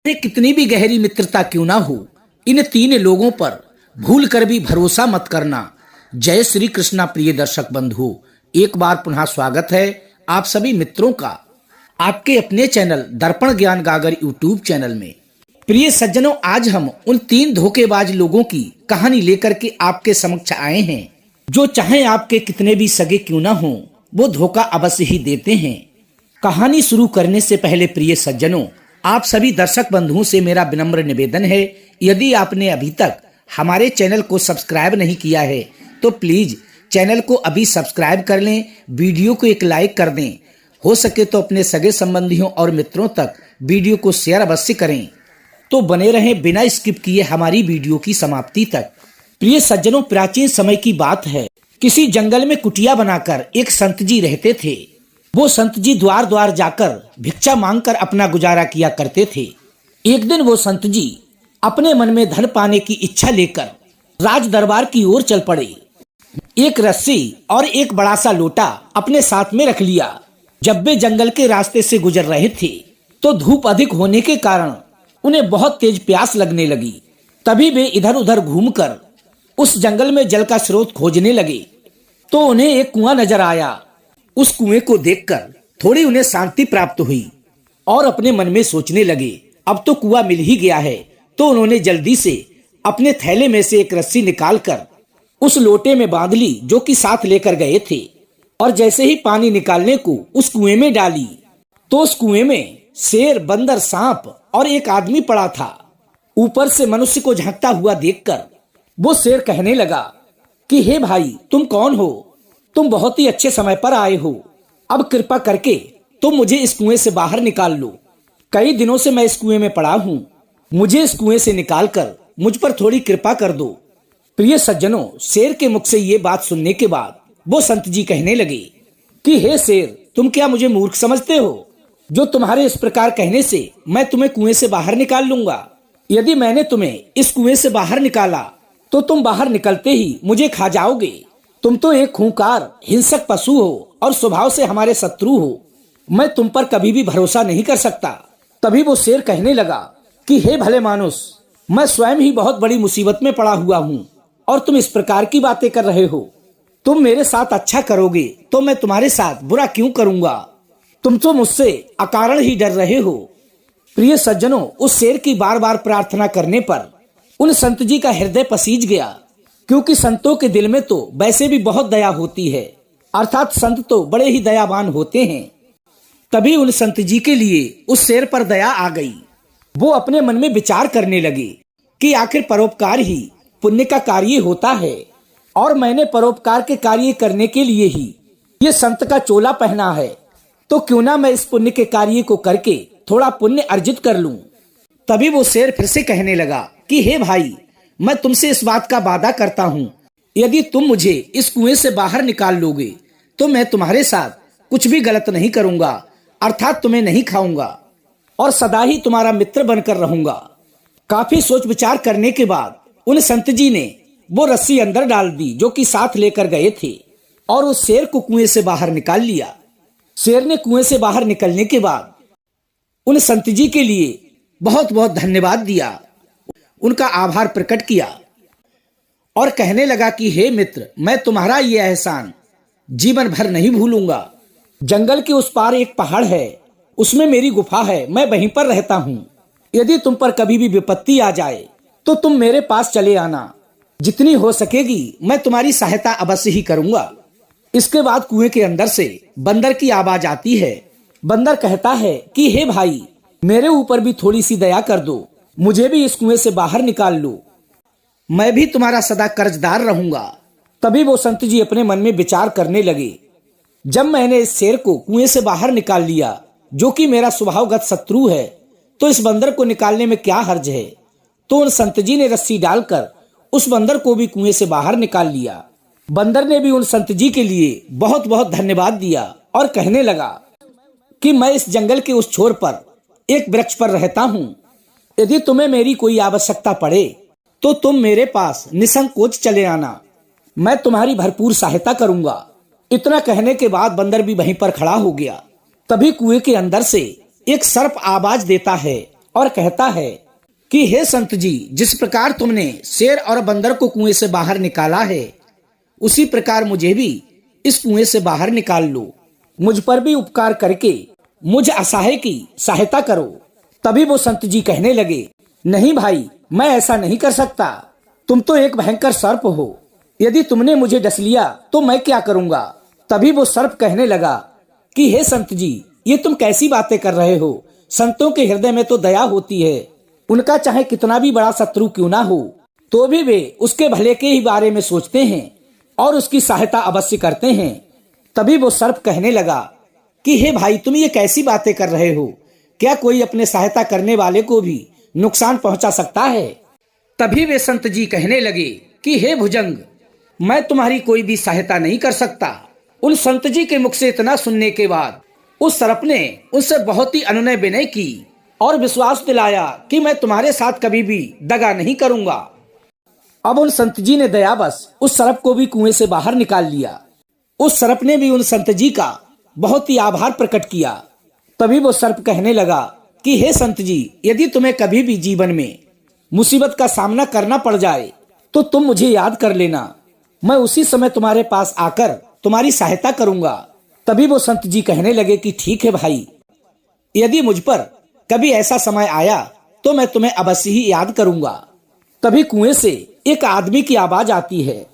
चाहे कितनी भी गहरी मित्रता क्यों ना हो, इन तीन लोगों पर भूल कर भी भरोसा मत करना। जय श्री कृष्णा। प्रिय दर्शक बंधु, एक बार पुनः स्वागत है आप सभी मित्रों का आपके अपने चैनल दर्पण ज्ञान गागर यूट्यूब चैनल में। प्रिय सज्जनों, आज हम उन तीन धोखेबाज लोगों की कहानी लेकर के आपके समक्ष आए हैं, जो चाहे आपके कितने भी सगे क्यों ना हो, वो धोखा अवश्य ही देते हैं। कहानी शुरू करने से पहले प्रिय सज्जनों, आप सभी दर्शक बंधुओं से मेरा विनम्र निवेदन है, यदि आपने अभी तक हमारे चैनल को सब्सक्राइब नहीं किया है तो प्लीज चैनल को अभी सब्सक्राइब कर लें, वीडियो को एक लाइक कर दें, हो सके तो अपने सगे संबंधियों और मित्रों तक वीडियो को शेयर अवश्य करें। तो बने रहें बिना स्किप किए हमारी वीडियो की समाप्ति तक। प्रिय सज्जनों, प्राचीन समय की बात है। किसी जंगल में कुटिया बनाकर एक संत जी रहते थे। वो संत जी द्वार द्वार जाकर भिक्षा मांगकर अपना गुजारा किया करते थे। एक दिन वो संत जी अपने मन में धन पाने की इच्छा लेकर राज दरबार की ओर चल पड़े। एक रस्सी और एक बड़ा सा लोटा अपने साथ में रख लिया। जब वे जंगल के रास्ते से गुजर रहे थे तो धूप अधिक होने के कारण उन्हें बहुत तेज प्यास लगने लगी। तभी वे इधर उधर घूमकर उस जंगल में जल का स्रोत खोजने लगे तो उन्हें एक कुआं नजर आया। उस कुएं को देखकर थोड़ी उन्हें शांति प्राप्त हुई और अपने मन में सोचने लगे, अब तो कुआं मिल ही गया है। तो उन्होंने जल्दी से अपने थैले में से एक रस्सी निकालकर उस लोटे में बांध ली जो कि साथ लेकर गए थे, और जैसे ही पानी निकालने को उस कुएं में डाली तो उस कुएं में शेर, बंदर, सांप और एक आदमी पड़ा था। ऊपर से मनुष्य को झांकता हुआ देखकर वो शेर कहने लगा कि हे भाई, तुम कौन हो? तुम बहुत ही अच्छे समय पर आए हो। अब कृपा करके तुम मुझे इस कुएं से बाहर निकाल लो। कई दिनों से मैं इस कुएं में पड़ा हूँ, मुझे इस कुएं से निकालकर मुझ पर थोड़ी कृपा कर दो। प्रिय सज्जनों, शेर के मुख से ये बात सुनने के बाद वो संत जी कहने लगे कि हे शेर, तुम क्या मुझे मूर्ख समझते हो जो तुम्हारे इस प्रकार कहने से मैं तुम्हें कुएं से बाहर निकाल लूंगा? यदि मैंने तुम्हें इस कुएं से बाहर निकाला तो तुम बाहर निकलते ही मुझे खा जाओगे। तुम तो एक खूंखार हिंसक पशु हो और स्वभाव से हमारे शत्रु हो। मैं तुम पर कभी भी भरोसा नहीं कर सकता। तभी वो शेर कहने लगा कि हे भले मानुस, मैं स्वयं ही बहुत बड़ी मुसीबत में पड़ा हुआ हूँ और तुम इस प्रकार की बातें कर रहे हो। तुम मेरे साथ अच्छा करोगे तो मैं तुम्हारे साथ बुरा क्यों करूंगा? तुम तो मुझसे अकारण ही डर रहे हो। प्रिय सज्जनों, उस शेर की बार बार प्रार्थना करने पर उन संत जी का हृदय पसीज गया, क्योंकि संतों के दिल में तो वैसे भी बहुत दया होती है, अर्थात संत तो बड़े ही दयावान होते हैं। तभी उन संत जी के लिए उस शेर पर दया आ गई। वो अपने मन में विचार करने लगे कि आखिर परोपकार ही पुण्य का कार्य होता है, और मैंने परोपकार के कार्य करने के लिए ही ये संत का चोला पहना है, तो क्यों ना मैं इस पुण्य के कार्य को करके थोड़ा पुण्य अर्जित कर लूं। तभी वो शेर फिर से कहने लगा कि हे भाई, मैं तुमसे इस बात का वादा करता हूँ, यदि तुम मुझे इस कुएं से बाहर निकाल लोगे तो मैं तुम्हारे साथ कुछ भी गलत नहीं करूंगा, अर्थात तुम्हें नहीं खाऊंगा और सदा ही तुम्हारा मित्र बनकर रहूंगा। काफी सोच विचार करने के बाद उन संत जी ने वो रस्सी अंदर डाल दी जो कि साथ लेकर गए थे, और उस शेर को कुएं से बाहर निकाल लिया। शेर ने कुएं से बाहर निकलने के बाद उन संत जी के लिए बहुत बहुत धन्यवाद दिया, उनका आभार प्रकट किया और कहने लगा कि हे मित्र, मैं तुम्हारा ये एहसान जीवन भर नहीं भूलूंगा। जंगल के उस पार एक पहाड़ है, उसमें मेरी गुफा है, मैं वहीं पर रहता हूँ। यदि तुम पर कभी भी विपत्ति आ जाए तो तुम मेरे पास चले आना, जितनी हो सकेगी मैं तुम्हारी सहायता अवश्य ही करूंगा। इसके बाद कुएं के अंदर से बंदर की आवाज आती है। बंदर कहता है कि हे भाई, मेरे ऊपर भी थोड़ी सी दया कर दो, मुझे भी इस कुएं से बाहर निकाल लो, मैं भी तुम्हारा सदा कर्जदार रहूंगा। तभी वो संत जी अपने मन में विचार करने लगे, जब मैंने इस शेर को कुएं से बाहर निकाल लिया जो कि मेरा स्वभावगत शत्रु है, तो इस बंदर को निकालने में क्या हर्ज है। तो उन संत जी ने रस्सी डालकर उस बंदर को भी कुएं से बाहर निकाल लिया। बंदर ने भी उन संत जी के लिए बहुत बहुत धन्यवाद दिया और कहने लगा कि मैं इस जंगल के उस छोर पर एक वृक्ष पर रहता हूँ, यदि तुम्हें मेरी कोई आवश्यकता पड़े तो तुम मेरे पास निसंकोच चले आना, मैं तुम्हारी भरपूर सहायता करूंगा। इतना कहने के बाद बंदर भी वहीं पर खड़ा हो गया। तभी कुएं के अंदर से एक सर्प आवाज देता है और कहता है कि हे संत जी, जिस प्रकार तुमने शेर और बंदर को कुएं से बाहर निकाला है, उसी प्रकार मुझे भी इस कुएं से बाहर निकाल लो। मुझ पर भी उपकार करके मुझ असहाय की सहायता करो। तभी वो संत जी कहने लगे, नहीं भाई, मैं ऐसा नहीं कर सकता। तुम तो एक भयंकर सर्प हो। यदि तुमने मुझे डस लिया तो मैं क्या करूंगा। तभी वो सर्प कहने लगा कि हे संत जी, ये तुम कैसी बातें कर रहे हो। संतों के हृदय में तो दया होती है। उनका चाहे कितना भी बड़ा शत्रु क्यों ना हो, तो भी वे उसके भले के ही बारे में सोचते हैं और उसकी सहायता अवश्य करते हैं। तभी वो सर्प कहने लगा कि हे भाई, तुम ये कैसी बातें कर रहे हो। क्या कोई अपने सहायता करने वाले को भी नुकसान पहुंचा सकता है। तभी वे संत जी कहने लगे कि हे भुजंग, मैं तुम्हारी कोई भी सहायता नहीं कर सकता। उन संत जी के मुख से इतना सुनने के बाद उस सर्प ने उनसे बहुत ही अनुनय विनय की और विश्वास दिलाया कि मैं तुम्हारे साथ कभी भी दगा नहीं करूंगा। अब उन संत जी ने दयावश उस सर्प को भी कुएं से बाहर निकाल लिया। उस सर्प ने भी उन संत जी का बहुत ही आभार प्रकट किया। तभी वो सर्प कहने लगा कि हे संत जी, यदि तुम्हें कभी भी जीवन में मुसीबत का सामना करना पड़ जाए तो तुम मुझे याद कर लेना। मैं उसी समय तुम्हारे पास आकर तुम्हारी सहायता करूंगा। तभी वो संत जी कहने लगे कि ठीक है भाई, यदि मुझ पर कभी ऐसा समय आया तो मैं तुम्हें अवश्य ही याद करूंगा। तभी कुएं से एक आदमी की आवाज आती है।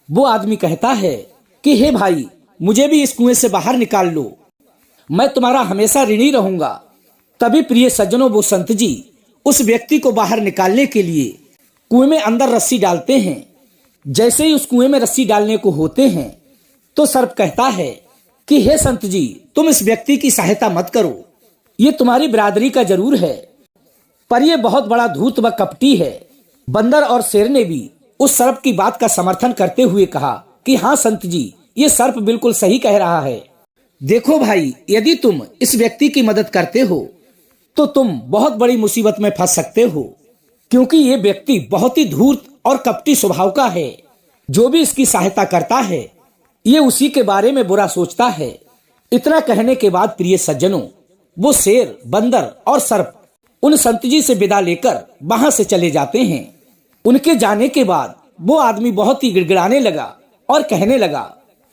वो आदमी कहता है कि हे भाई, मुझे भी इस कुएं से बाहर निकाल लो, मैं तुम्हारा हमेशा ऋणी रहूंगा। तभी प्रिय सज्जनों, वो संत जी उस व्यक्ति को बाहर निकालने के लिए कुएं में अंदर रस्सी डालते हैं। जैसे ही उस कुएं में रस्सी डालने को होते हैं तो सर्प कहता है कि हे संत जी, तुम इस व्यक्ति की सहायता मत करो। ये तुम्हारी बिरादरी का जरूर है, पर यह बहुत बड़ा धूर्त व कपटी है। बंदर और शेर ने भी उस सर्प की बात का समर्थन करते हुए कहा कि हाँ संत जी, ये सर्प बिल्कुल सही कह रहा है। देखो भाई, यदि तुम इस व्यक्ति की मदद करते हो तो तुम बहुत बड़ी मुसीबत में फंस सकते हो, क्योंकि ये व्यक्ति बहुत ही धूर्त और कपटी स्वभाव का है। जो भी इसकी सहायता करता है, ये उसी के बारे में बुरा सोचता है। इतना कहने के बाद प्रिय सज्जनों, वो शेर, बंदर और सर्प उन संत जी से विदा लेकर वहां से चले जाते हैं। उनके जाने के बाद वो आदमी बहुत ही गिड़गिड़ाने लगा और कहने लगा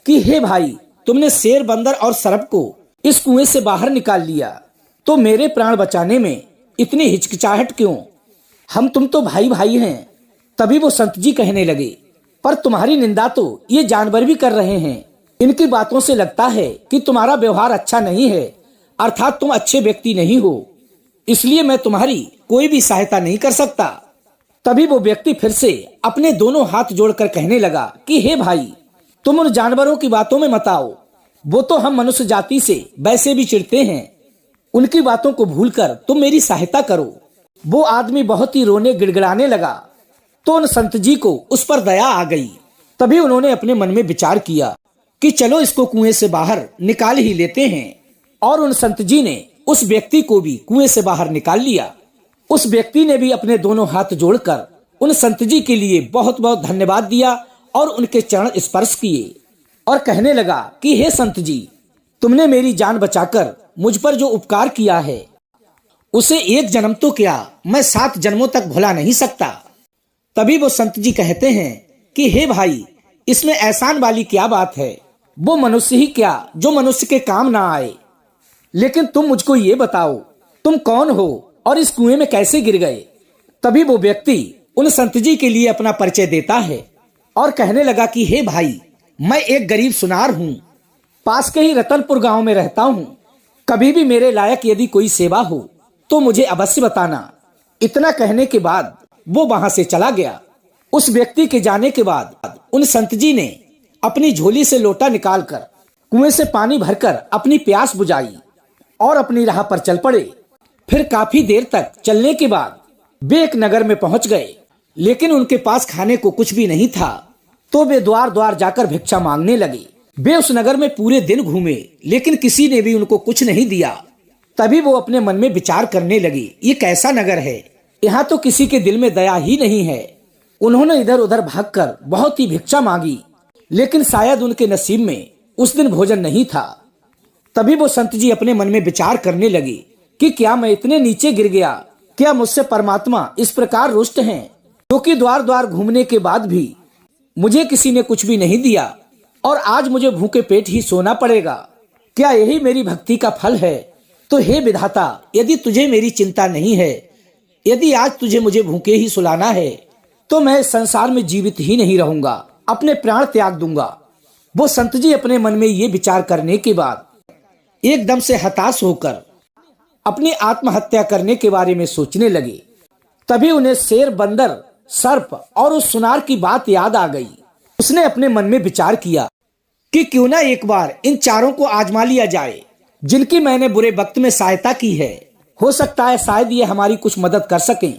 कि हे भाई, तुमने शेर, बंदर और सर्प को इस कुएं से बाहर निकाल लिया, तो मेरे प्राण बचाने में इतनी हिचकिचाहट क्यों। हम तुम तो भाई भाई हैं। तभी वो संत जी कहने लगे, पर तुम्हारी निंदा तो ये जानवर भी कर रहे हैं। इनकी बातों से लगता है कि तुम्हारा व्यवहार अच्छा नहीं है, अर्थात तुम अच्छे व्यक्ति नहीं हो, इसलिए मैं तुम्हारी कोई भी सहायता नहीं कर सकता। तभी वो व्यक्ति फिर से अपने दोनों हाथ जोड़कर कहने लगा कि हे भाई, तुम उन जानवरों की बातों में मत आओ। वो तो हम मनुष्य जाति से वैसे भी चिढ़ते हैं। उनकी बातों को भूलकर तुम मेरी सहायता करो। वो आदमी बहुत ही रोने गिड़गिड़ाने लगा तो उन संत जी को उस पर दया आ गई। तभी उन्होंने अपने मन में विचार किया कि चलो इसको कुएं से बाहर निकाल ही लेते हैं। और उन संत जी ने उस व्यक्ति को भी कुएं से बाहर निकाल लिया। उस व्यक्ति ने भी अपने दोनों हाथ जोड़कर उन संत जी के लिए बहुत बहुत धन्यवाद दिया और उनके चरण स्पर्श किए और कहने लगा कि हे संत जी, तुमने मेरी जान बचाकर मुझ पर जो उपकार किया है, उसे एक जन्म तो क्या, मैं 7 जन्मों तक भुला नहीं सकता। तभी वो संत जी कहते हैं कि हे भाई, इसमें एहसान वाली क्या बात है। वो मनुष्य ही क्या जो मनुष्य के काम ना आए। लेकिन तुम मुझको ये बताओ, तुम कौन हो और इस कुएं में कैसे गिर गए। तभी वो व्यक्ति उन संत जी के लिए अपना परिचय देता है और कहने लगा कि हे भाई, मैं एक गरीब सुनार हूँ, पास के ही रतनपुर गांव में रहता हूँ। कभी भी मेरे लायक यदि कोई सेवा हो तो मुझे अवश्य बताना। इतना कहने के बाद वो वहां से चला गया। उस व्यक्ति के जाने के बाद उन संत जी ने अपनी झोली से लोटा निकालकर कुएं से पानी भरकर अपनी प्यास बुझाई और अपनी राह पर चल पड़े। फिर काफी देर तक चलने के बाद वे एक नगर में पहुंच गए, लेकिन उनके पास खाने को कुछ भी नहीं था। तो वे द्वार द्वार जाकर भिक्षा मांगने लगे। वे उस नगर में पूरे दिन घूमे, लेकिन किसी ने भी उनको कुछ नहीं दिया। तभी वो अपने मन में विचार करने लगे, ये कैसा नगर है, यहाँ तो किसी के दिल में दया ही नहीं है। उन्होंने इधर उधर भागकर बहुत ही भिक्षा मांगी, लेकिन शायद उनके नसीब में उस दिन भोजन नहीं था। तभी वो संत जी अपने मन में विचार करने लगे कि क्या मैं इतने नीचे गिर गया क्या मुझसे परमात्मा इस प्रकार रुष्ट हैं, क्योंकि द्वार द्वार घूमने के बाद भी मुझे किसी ने कुछ भी नहीं दिया और आज मुझे भूखे पेट ही सोना पड़ेगा? क्या यही मेरी भक्ति का फल है? तो हे विधाता, यदि तुझे मेरी चिंता नहीं है, यदि आज तुझे मुझे भूखे ही सुलाना है, तो मैं इस संसार में जीवित ही नहीं रहूंगा, अपने प्राण त्याग दूंगा। वो संत जी अपने मन में ये विचार करने के बाद एकदम से हताश होकर अपनी आत्महत्या करने के बारे में सोचने लगे। तभी उन्हें शेर, बंदर, सर्प और उस सुनार की बात याद आ गई। उसने अपने मन में विचार किया कि क्यों ना एक बार इन चारों को आजमा लिया जाए, जिनकी मैंने बुरे वक्त में सहायता की है। हो सकता है शायद ये हमारी कुछ मदद कर सकें।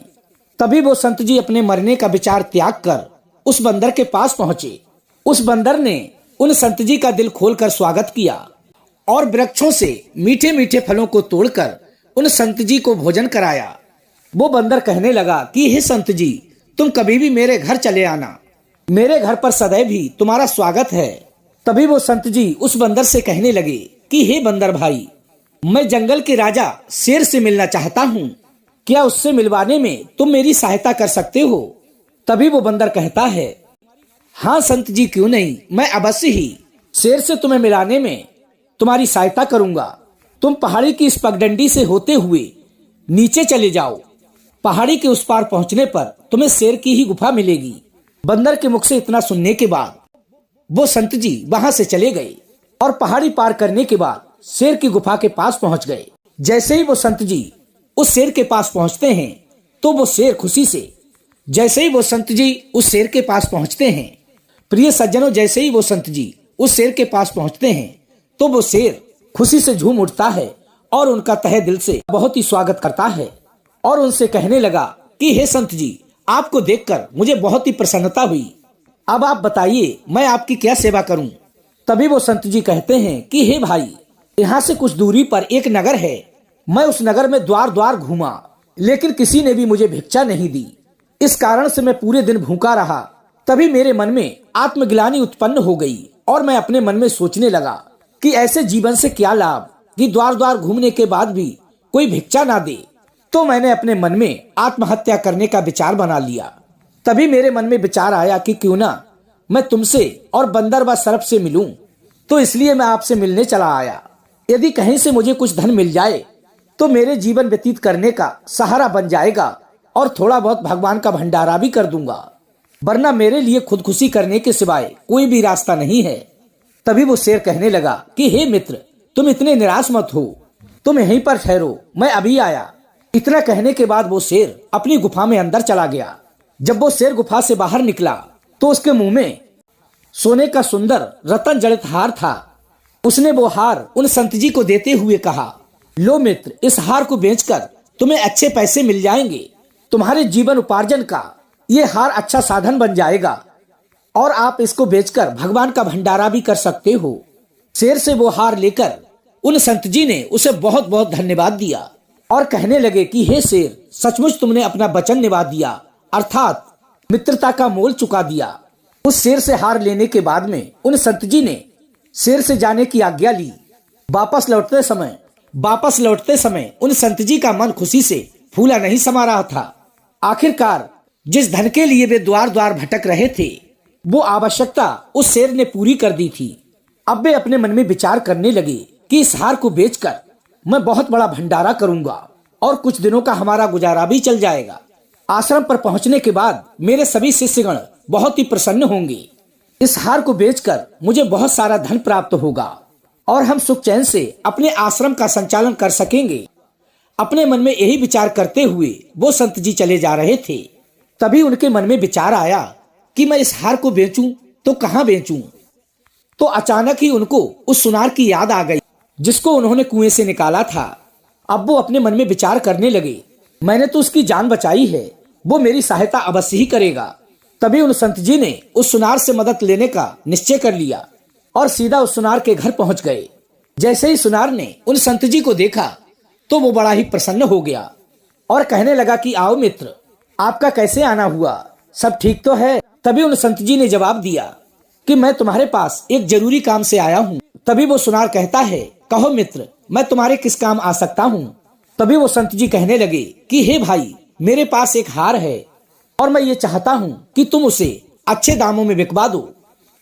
तभी वो संत जी अपने मरने का विचार त्याग कर उस बंदर के पास पहुंचे। उस बंदर ने उन संत जी का दिल खोलकर स्वागत किया और वृक्षों से मीठे मीठे फलों को तोड़कर उन संत जी को भोजन कराया। वो बंदर कहने लगा कि हे संत जी, तुम कभी भी मेरे घर चले आना, मेरे घर पर सदैव भी तुम्हारा स्वागत है। तभी वो संत जी उस बंदर से कहने लगे कि हे बंदर भाई, मैं जंगल के राजा शेर से मिलना चाहता हूँ, क्या उससे मिलवाने में तुम मेरी सहायता कर सकते हो? तभी वो बंदर कहता है, हाँ संत जी, क्यों नहीं, मैं अवश्य ही शेर से तुम्हें मिलाने में तुम्हारी सहायता करूंगा। तुम पहाड़ी की इस पगडंडी से होते हुए नीचे चले जाओ। पहाड़ी के उस पार पहुंचने पर तुम्हें शेर की ही गुफा मिलेगी। बंदर के मुख से इतना सुनने के बाद वो संत जी वहां से चले गए और पहाड़ी पार करने के बाद शेर की गुफा के पास पहुंच गए। जैसे ही वो संत जी उस शेर के पास पहुंचते हैं तो वो शेर खुशी से, जैसे ही वो संत जी उस शेर के पास पहुंचते हैं, प्रिय सज्जनों, जैसे ही वो संत जी उस शेर के पास पहुंचते हैं तो वो शेर खुशी से झूम उठता है और उनका तहे दिल से बहुत ही स्वागत करता है और उनसे कहने लगा कि हे संत जी, आपको देखकर मुझे बहुत ही प्रसन्नता हुई। अब आप बताइए मैं आपकी क्या सेवा करूं? तभी वो संत जी कहते हैं कि हे भाई, यहाँ से कुछ दूरी पर एक नगर है। मैं उस नगर में द्वार द्वार घूमा, लेकिन किसी ने भी मुझे भिक्षा नहीं दी। इस कारण से मैं पूरे दिन भूखा रहा। तभी मेरे मन में आत्मग्लानि उत्पन्न हो गई और मैं अपने मन में सोचने लगा कि ऐसे जीवन से क्या लाभ कि द्वार द्वार घूमने के बाद भी कोई भिक्षा ना दे। तो मैंने अपने मन में आत्महत्या करने का विचार बना लिया। तभी मेरे मन में विचार आया कि क्यों ना मैं तुमसे और बंदर व सर्प से मिलूं, तो इसलिए मैं आपसे मिलने चला आया। यदि कहीं से मुझे कुछ धन मिल जाए तो मेरे जीवन व्यतीत करने का सहारा बन जाएगा और थोड़ा बहुत भगवान का भंडारा भी कर दूंगा, वरना मेरे लिए खुदकुशी करने के सिवाय कोई भी रास्ता नहीं है। तभी वो शेर कहने लगा कि हे मित्र, तुम इतने निराश मत हो, तुम यहीं पर ठहरो, मैं अभी आया। इतना कहने के बाद वो शेर अपनी गुफा में अंदर चला गया। जब वो शेर गुफा से बाहर निकला तो उसके मुंह में सोने का सुंदर रतन जड़ित हार था। उसने वो हार उन संत जी को देते हुए कहा, लो मित्र, इस हार को बेचकर तुम्हें अच्छे पैसे मिल जाएंगे। तुम्हारे जीवन उपार्जन का ये हार अच्छा साधन बन जाएगा और आप इसको बेचकर भगवान का भंडारा भी कर सकते हो। शेर से वो हार लेकर उन संत जी ने उसे बहुत बहुत धन्यवाद दिया और कहने लगे कि हे शेर, सचमुच तुमने अपना वचन निभा दिया, अर्थात मित्रता का मोल चुका दिया। उस शेर से हार लेने के बाद में उन संत जी ने शेर से जाने की आज्ञा ली। वापस लौटते समय उन संत जी का मन खुशी से फूला नहीं समा रहा था। आखिरकार जिस धन के लिए वे द्वार द्वार भटक रहे थे, वो आवश्यकता उस शेर ने पूरी कर दी थी। अब वे अपने मन में विचार करने लगे कि इस हार को बेचकर मैं बहुत बड़ा भंडारा करूंगा और कुछ दिनों का हमारा गुजारा भी चल जाएगा। आश्रम पर पहुंचने के बाद मेरे सभी शिष्यगण बहुत ही प्रसन्न होंगे। इस हार को बेचकर मुझे बहुत सारा धन प्राप्त होगा और हम सुख चैन से अपने आश्रम का संचालन कर सकेंगे। अपने मन में यही विचार करते हुए वो संत जी चले जा रहे थे। तभी उनके मन में विचार आया कि मैं इस हार को बेचूं तो कहाँ बेचूं। तो अचानक ही उनको उस सुनार की याद आ गई जिसको उन्होंने कुएं से निकाला था। अब वो अपने मन में विचार करने लगे, मैंने तो उसकी जान बचाई है, वो मेरी सहायता अवश्य ही करेगा। तभी उन संत जी ने उस सुनार से मदद लेने का निश्चय कर लिया और सीधा उस सुनार के घर पहुंच गए। जैसे ही सुनार ने उन संत जी को देखा तो वो बड़ा ही प्रसन्न हो गया और कहने लगा कि आओ मित्र, आपका कैसे आना हुआ, सब ठीक तो है? तभी उन संत जी ने जवाब दिया कि मैं तुम्हारे पास एक जरूरी काम से आया हूँ। तभी वो सुनार कहता है, कहो मित्र, मैं तुम्हारे किस काम आ सकता हूँ? तभी वो संत जी कहने लगे कि हे भाई, मेरे पास एक हार है और मैं ये चाहता हूँ कि तुम उसे अच्छे दामों में बिकवा दो,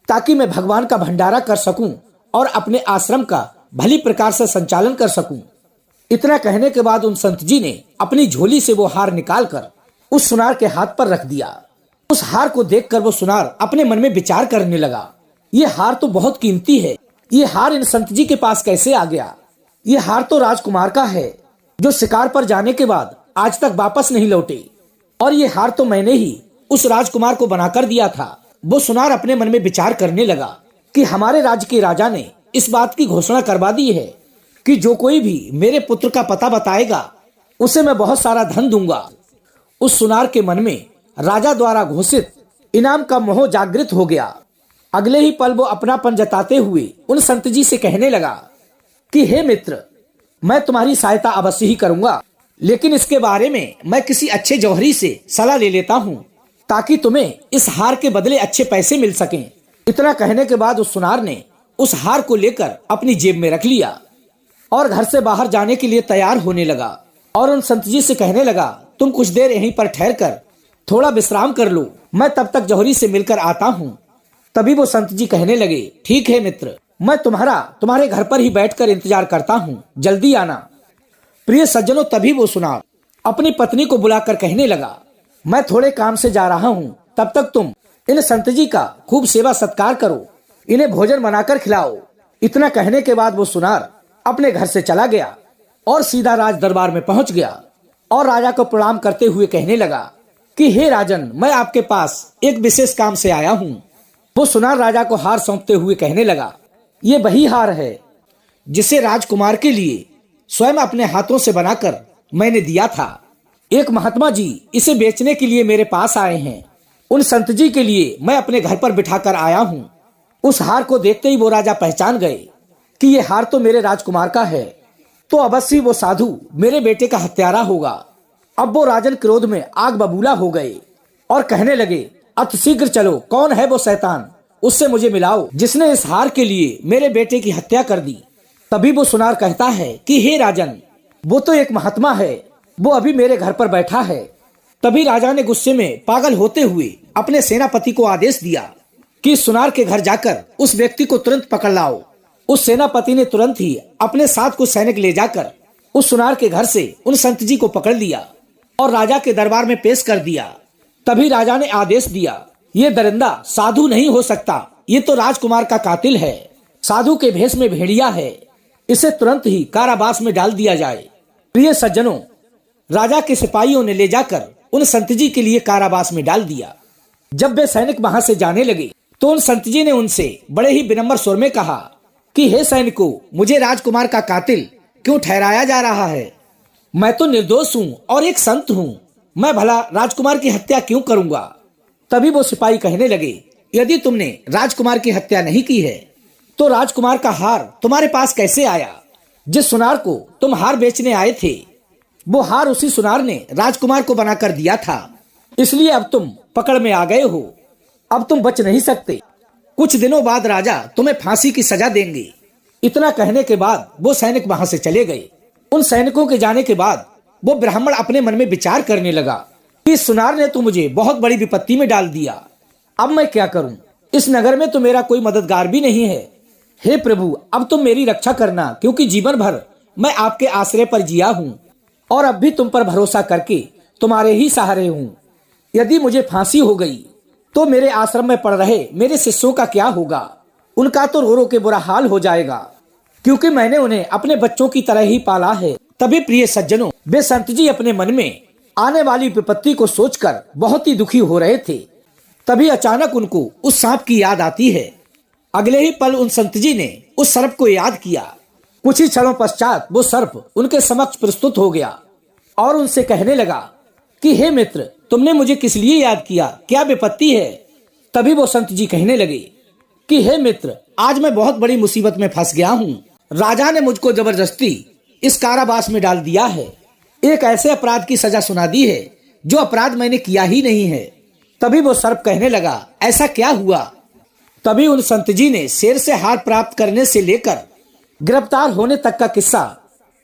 ताकि मैं भगवान का भंडारा कर सकूं और अपने आश्रम का भली प्रकार से संचालन कर सकूं। इतना कहने के बाद उन संत जी ने अपनी झोली से वो हार निकालकर उस सुनार के हाथ पर रख दिया। उस हार को देखकर वो सुनार अपने मन में विचार करने लगा, ये हार तो बहुत कीमती है, ये हार इन संत जी के पास कैसे आ गया? ये हार तो राजकुमार का है, जो शिकार पर जाने के बाद आज तक वापस नहीं लौटे, और ये हार तो मैंने ही उस राजकुमार को बनाकर दिया था। वो सुनार अपने मन में विचार करने लगा कि हमारे राज्य के राजा ने इस बात की घोषणा करवा दी है कि जो कोई भी मेरे पुत्र का पता बताएगा उसे मैं बहुत सारा धन दूंगा। उस सुनार के मन में राजा द्वारा घोषित इनाम का मोह जागृत हो गया। अगले ही पल वो अपनापन जताते हुए उन संत जी से कहने लगा कि हे मित्र, मैं तुम्हारी सहायता अवश्य ही करूंगा, लेकिन इसके बारे में मैं किसी अच्छे जौहरी से सलाह ले लेता हूँ, ताकि तुम्हें इस हार के बदले अच्छे पैसे मिल सकें। इतना कहने के बाद उस सुनार ने उस हार को लेकर अपनी जेब में रख लिया और घर से बाहर जाने के लिए तैयार होने लगा और उन संत जी से कहने लगा, तुम कुछ देर यहीं पर ठहर कर थोड़ा विश्राम कर लो, मैं तब तक जौहरी से मिलकर आता हूँ। तभी वो संत जी कहने लगे, ठीक है मित्र, मैं तुम्हारे घर पर ही बैठकर इंतजार करता हूँ, जल्दी आना। प्रिय सज्जनों, तभी वो सुनार अपनी पत्नी को बुलाकर कहने लगा, मैं थोड़े काम से जा रहा हूँ, तब तक तुम इन संत जी का खूब सेवा सत्कार करो, इन्हें भोजन बनाकर खिलाओ। इतना कहने के बाद वो सुनार अपने घर से चला गया और सीधा राज दरबार में पहुंच गया और राजा को प्रणाम करते हुए कहने लगा कि हे राजन, मैं आपके पास एक विशेष काम से आया हूँ। वो सुनार राजा को हार सौंपते हुए कहने लगा, ये वही हार है जिसे राजकुमार के लिए स्वयं अपने हाथों से बनाकर मैंने दिया था। एक महात्मा जी इसे बेचने के लिए मेरे पास आए हैं, उन संत जी के लिए मैं अपने घर पर बिठाकर आया हूँ। उस हार को देखते ही वो राजा पहचान गए कि ये हार तो मेरे राजकुमार का है, तो अवश्य वो साधु मेरे बेटे का हत्यारा होगा। अब वो राजन क्रोध में आग बबूला हो गए और कहने लगे, अति शीघ्र चलो, कौन है वो शैतान, उससे मुझे मिलाओ जिसने इस हार के लिए मेरे बेटे की हत्या कर दी। तभी वो सुनार कहता है कि हे राजन, वो तो एक महात्मा है, वो अभी मेरे घर पर बैठा है। तभी राजा ने गुस्से में पागल होते हुए अपने सेनापति को आदेश दिया कि सुनार के घर जाकर उस व्यक्ति को तुरंत पकड़ लाओ। उस सेनापति ने तुरंत ही अपने साथ कुछ सैनिक ले जाकर उस सुनार के घर से उन संत जी को पकड़ लिया और राजा के दरबार में पेश कर दिया। तभी राजा ने आदेश दिया, ये दरिंदा साधु नहीं हो सकता, ये तो राजकुमार का कातिल है, साधु के भेष में भेड़िया है, इसे तुरंत ही कारावास में डाल दिया जाए। प्रिय सज्जनों, राजा के सिपाहियों ने ले जाकर उन संत जी के लिए कारावास में डाल दिया। जब वे सैनिक वहां से जाने लगे तो उन संत जी ने उनसे बड़े ही विनम्र स्वर में कहा कि हे सैनिकों, मुझे राजकुमार का कातिल क्यों ठहराया जा रहा है? मैं तो निर्दोष हूँ और एक संत हूँ, मैं भला राजकुमार की हत्या क्यों करूंगा? तभी वो सिपाही कहने लगे, यदि तुमने राजकुमार की हत्या नहीं की है तो राजकुमार का हार तुम्हारे पास कैसे आया? जिस सुनार को तुम हार बेचने आए थे, वो हार उसी सुनार ने राजकुमार को बनाकर दिया था, इसलिए अब तुम पकड़ में आ गए हो, अब तुम बच नहीं सकते। कुछ दिनों बाद राजा तुम्हें फांसी की सजा देंगे। इतना कहने के बाद वो सैनिक वहां से चले गए। उन सैनिकों के जाने के बाद वो ब्राह्मण अपने मन में विचार करने लगा कि इस सुनार ने तो मुझे बहुत बड़ी विपत्ति में डाल दिया, अब मैं क्या करूं? इस नगर में तो मेरा कोई मददगार भी नहीं है। हे प्रभु, अब तुम मेरी रक्षा करना, क्योंकि जीवन भर मैं आपके आश्रय पर जिया हूँ और अब भी तुम पर भरोसा करके तुम्हारे ही सहारे हूँ। यदि मुझे फांसी हो गई तो मेरे आश्रम में पड़ रहे मेरे शिष्यों का क्या होगा? उनका तो रो रो के बुरा हाल हो जाएगा, क्योंकि मैंने उन्हें अपने बच्चों की तरह ही पाला है। तभी प्रिय सज्जनों, वे संत जी अपने मन में आने वाली विपत्ति को सोचकर बहुत ही दुखी हो रहे थे। तभी अचानक उनको उस सांप की याद आती है। अगले ही पल उन संत जी ने उस सर्प को याद किया। कुछ ही क्षणों पश्चात वो सर्प उनके समक्ष प्रस्तुत हो गया और उनसे कहने लगा कि हे मित्र, तुमने मुझे किस लिए याद किया? क्या विपत्ति है? तभी वो संत जी कहने लगे कि हे मित्र, आज मैं बहुत बड़ी मुसीबत में फंस गया हूँ। राजा ने मुझको जबरदस्ती इस कारावास में डाल दिया है, एक ऐसे अपराध की सजा सुना दी है जो अपराध मैंने किया ही नहीं है। तभी वो सर्प कहने लगा, ऐसा क्या हुआ? तभी उन संत जी ने शेर से हार प्राप्त करने से लेकर गिरफ्तार होने तक का किस्सा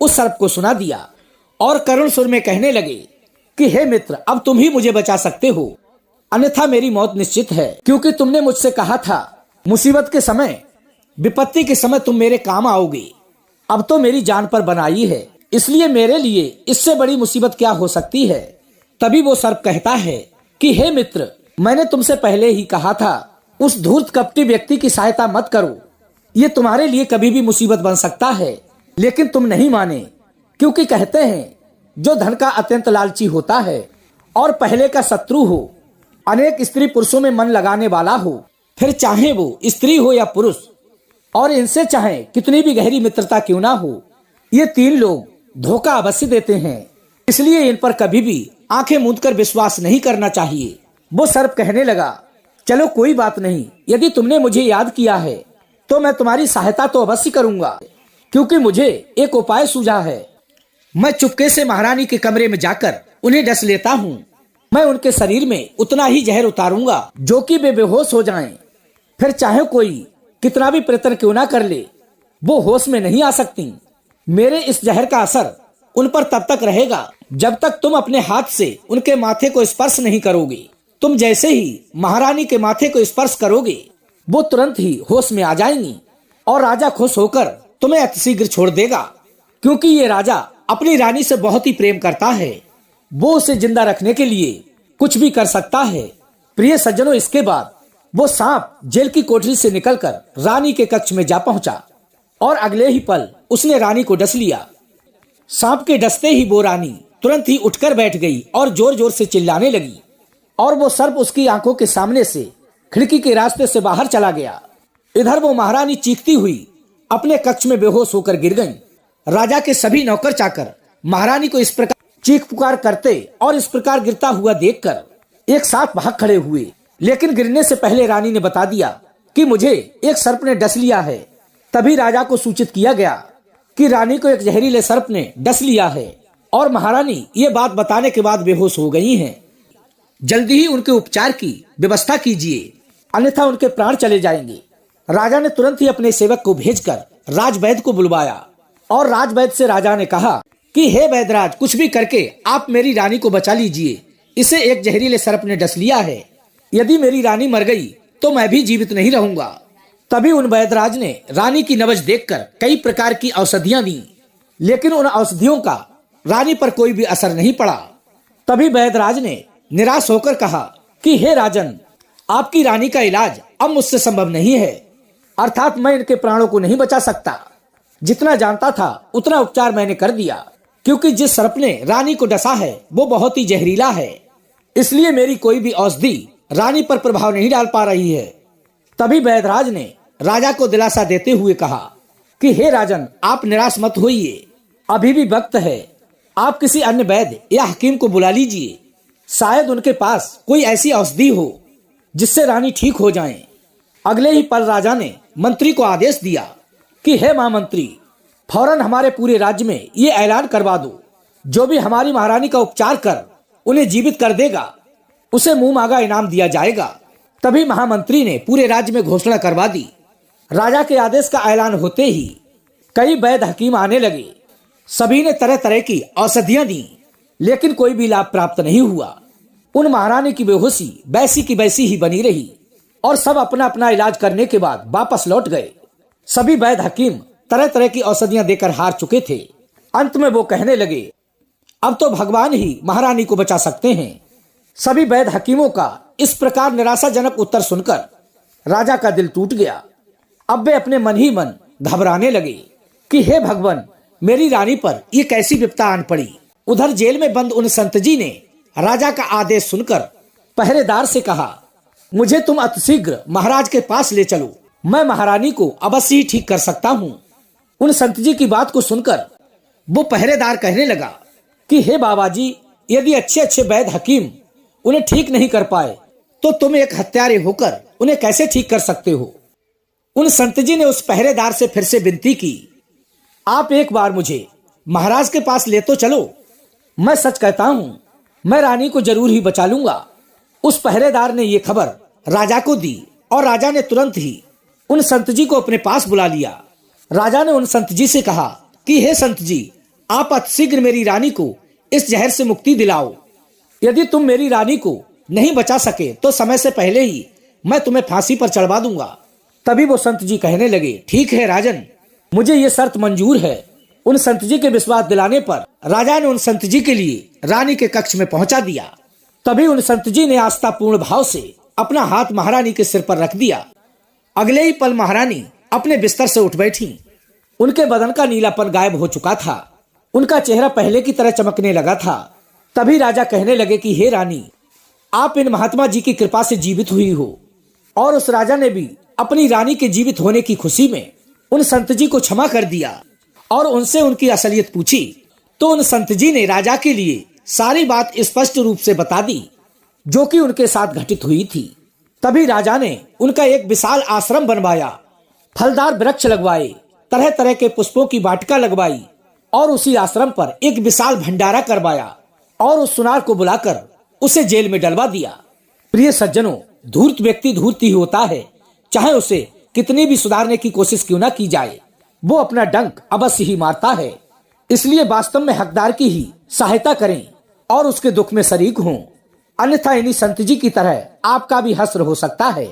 उस सर्प को सुना दिया। और करुण सुर में कहने लगे कि हे मित्र, अब तुम ही मुझे बचा सकते हो, अन्यथा मेरी मौत निश्चित है। क्योंकि तुमने मुझसे कहा था मुसीबत के समय, विपत्ति के समय तुम मेरे काम आओगे। अब तो मेरी जान पर बनाई है, इसलिए मेरे लिए इससे बड़ी मुसीबत क्या हो सकती है। तभी वो सर्प कहता है कि हे मित्र, मैंने तुमसे पहले ही कहा था उस धूर्त कपटी व्यक्ति की सहायता मत करो, ये तुम्हारे लिए कभी भी मुसीबत बन सकता है। लेकिन तुम नहीं माने, क्योंकि कहते हैं जो धन का अत्यंत लालची होता है और पहले का शत्रु हो, अनेक स्त्री पुरुषों में मन लगाने वाला हो, फिर चाहे वो स्त्री हो या पुरुष, और इनसे चाहे कितनी भी गहरी मित्रता क्यों ना हो, ये तीन लोग धोखा अवश्य देते हैं। इसलिए इन पर कभी भी आंखें मूंद कर विश्वास नहीं करना चाहिए। वो सर्प कहने लगा, चलो कोई बात नहीं, यदि तुमने मुझे याद किया है तो मैं तुम्हारी सहायता तो अवश्य करूंगा, क्योंकि मुझे एक उपाय सूझा है। मैं चुपके से महारानी के कमरे में जाकर उन्हें डस लेता हूँ। मैं उनके शरीर में उतना ही जहर उतारूंगा जो कि वे बेहोश हो जाएं। फिर चाहे कोई कितना भी प्रयत्न क्यों ना कर ले, वो होश में नहीं आ सकती। मेरे इस जहर का असर उन पर तब तक रहेगा जब तक तुम अपने हाथ से उनके माथे को स्पर्श नहीं करोगे। तुम जैसे ही महारानी के माथे को स्पर्श करोगे, वो तुरंत ही होश में आ जाएंगी और राजा खुश होकर तुम्हें अतिशीघ्र छोड़ देगा, क्योंकि ये राजा अपनी रानी से बहुत ही प्रेम करता है। वो उसे जिंदा रखने के लिए कुछ भी कर सकता है। प्रिय सज्जनों, इसके बाद वो सांप जेल की कोठरी से निकलकर रानी के कक्ष में जा पहुंचा और अगले ही पल उसने रानी को डस लिया। सांप के डसते ही वो रानी तुरंत ही उठकर बैठ गई और जोर जोर से चिल्लाने लगी, और वो सर्प उसकी आंखों के सामने से खिड़की के रास्ते से बाहर चला गया। इधर वो महारानी चीखती हुई अपने कक्ष में बेहोश होकर गिर गईं। राजा के सभी नौकर चाकर महारानी को इस प्रकार चीख पुकार करते और इस प्रकार गिरता हुआ देखकर एक साथ भाग खड़े हुए। लेकिन गिरने से पहले रानी ने बता दिया कि मुझे एक सर्प ने डस लिया है। तभी राजा को सूचित किया गया कि रानी को एक जहरीले सर्प ने डस लिया है, और महारानी ये बात बताने के बाद बेहोश हो गई हैं। जल्दी ही उनके उपचार की व्यवस्था कीजिए, अन्यथा उनके प्राण चले जाएंगे। राजा ने तुरंत ही अपने सेवक को भेजकर राजवैद्य को बुलवाया, और राजवैद्य से राजा ने कहा कि हे वैद्यराज, कुछ भी करके आप मेरी रानी को बचा लीजिए। इसे एक जहरीले सर्प ने डस लिया है। यदि मेरी रानी मर गई तो मैं भी जीवित नहीं रहूंगा। तभी उन वैद्यराज ने रानी की नब्ज देखकर कई प्रकार की औषधियां दी, लेकिन उन औषधियों का रानी पर कोई भी असर नहीं पड़ा। तभी वैद्यराज ने निराश होकर कहा कि हे राजन, आपकी रानी का इलाज अब मुझसे संभव नहीं है, अर्थात मैं इनके प्राणों को नहीं बचा सकता। जितना जानता था उतना उपचार मैंने कर दिया, क्योंकि जिस सर्प ने रानी को डसा है वो बहुत ही जहरीला है, इसलिए मेरी कोई भी औषधि रानी पर प्रभाव नहीं डाल पा रही है। तभी वैद्यराज ने राजा को दिलासा देते हुए कहा कि हे राजन, आप निराश मत होइए, अभी भी वक्त है। आप किसी अन्य वैद्य या हकीम को बुला लीजिए, शायद उनके पास कोई ऐसी औषधि हो जिससे रानी ठीक हो जाए। अगले ही पल राजा ने मंत्री को आदेश दिया कि हे महामंत्री, फौरन हमारे पूरे राज्य में ये ऐलान करवा दो, जो भी हमारी महारानी का उपचार कर उन्हें जीवित कर देगा उसे मुंह मांगा इनाम दिया जाएगा। तभी महामंत्री ने पूरे राज्य में घोषणा करवा दी। राजा के आदेश का ऐलान होते ही कई वैद्य हकीम आने लगे। सभी ने तरह तरह की औषधियां दी, लेकिन कोई भी लाभ प्राप्त नहीं हुआ। उन महारानी की बेहोशी वैसी की वैसी ही बनी रही, और सब अपना अपना इलाज करने के बाद वापस लौट गए। सभी वैद्य हकीम तरह तरह की औषधियां देकर हार चुके थे। अंत में वो कहने लगे, अब तो भगवान ही महारानी को बचा सकते हैं। सभी वैद्य हकीमों का इस प्रकार निराशाजनक उत्तर सुनकर राजा का दिल टूट गया। अब वे अपने मन ही मन घबराने लगे कि हे भगवान, मेरी रानी पर ये कैसी विपदा आन पड़ी। उधर जेल में बंद उन संत जी ने राजा का आदेश सुनकर पहरेदार से कहा, मुझे तुम अतिशीघ्र महाराज के पास ले चलो, मैं महारानी को अवश्य ही ठीक कर सकता हूँ। उन संत जी की बात को सुनकर वो पहरेदार कहने लगा कि हे बाबा जी, यदि अच्छे अच्छे वैद्य हकीम उन्हें ठीक नहीं कर पाए तो तुम एक हत्यारे होकर उन्हें कैसे ठीक कर सकते हो। उन संत जी ने उस पहरेदार से फिर से विनती की, आप एक बार मुझे महाराज के पास ले तो चलो, मैं सच कहता हूँ मैं रानी को जरूर ही बचा लूंगा। उस पहरेदार ने ये खबर राजा को दी, और राजा ने तुरंत ही उन संत जी को अपने पास बुला लिया। राजा ने उन संत जी से कहा कि हे संत जी, आप अतिशीघ्र मेरी रानी को इस जहर से मुक्ति दिलाओ। यदि तुम मेरी रानी को नहीं बचा सके तो समय से पहले ही मैं तुम्हें फांसी पर चढ़वा दूंगा। तभी वो संत जी कहने लगे, ठीक है राजन, मुझे ये शर्त मंजूर है। उन संत जी के विश्वास दिलाने पर राजा ने उन संत जी के लिए रानी के कक्ष में पहुंचा दिया। तभी उन संत जी ने आस्थापूर्ण भाव से अपना हाथ महारानी के सिर पर रख दिया। अगले ही पल महारानी अपने बिस्तर से उठ बैठी। उनके बदन का नीलापन गायब हो चुका था। उनका चेहरा पहले की तरह चमकने लगा था। तभी राजा कहने लगे कि हे रानी, आप इन महात्मा जी की कृपा से जीवित हुई हो। और उस राजा ने भी अपनी रानी के जीवित होने की खुशी में उन संत जी को क्षमा कर दिया और उनसे उनकी असलियत पूछी। तो उन संत जी ने राजा के लिए सारी बात स्पष्ट रूप से बता दी जो कि उनके साथ घटित हुई थी। तभी राजा ने उनका एक विशाल आश्रम बनवाया, फलदार वृक्ष लगवाए, तरह तरह के पुष्पों की वाटिका लगवाई और उसी आश्रम पर एक विशाल भंडारा करवाया और उस सुनार को बुलाकर उसे जेल में डलवा दिया। प्रिय सज्जनों, धूर्त व्यक्ति धूर्त ही होता है, चाहे उसे कितनी भी सुधारने की कोशिश क्यों ना की जाए, वो अपना डंक अवश्य ही मारता है। इसलिए वास्तव में हकदार की ही सहायता करें और उसके दुख में शरीक हों, अन्यथा इन्हीं संत जी की तरह आपका भी हश्र हो सकता है।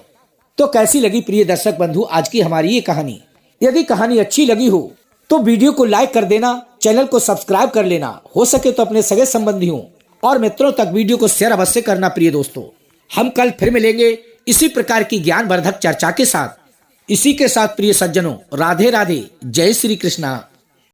तो कैसी लगी प्रिय दर्शक बंधु आज की हमारी ये कहानी? यदि कहानी अच्छी लगी हो तो वीडियो को लाइक कर देना, चैनल को सब्सक्राइब कर लेना, हो सके तो अपने सगे संबंधियों और मित्रों तक वीडियो को शेयर अवश्य करना। प्रिय दोस्तों, हम कल फिर मिलेंगे इसी प्रकार की ज्ञानवर्धक चर्चा के साथ। इसी के साथ प्रिय सज्जनों, राधे राधे, जय श्री कृष्णा।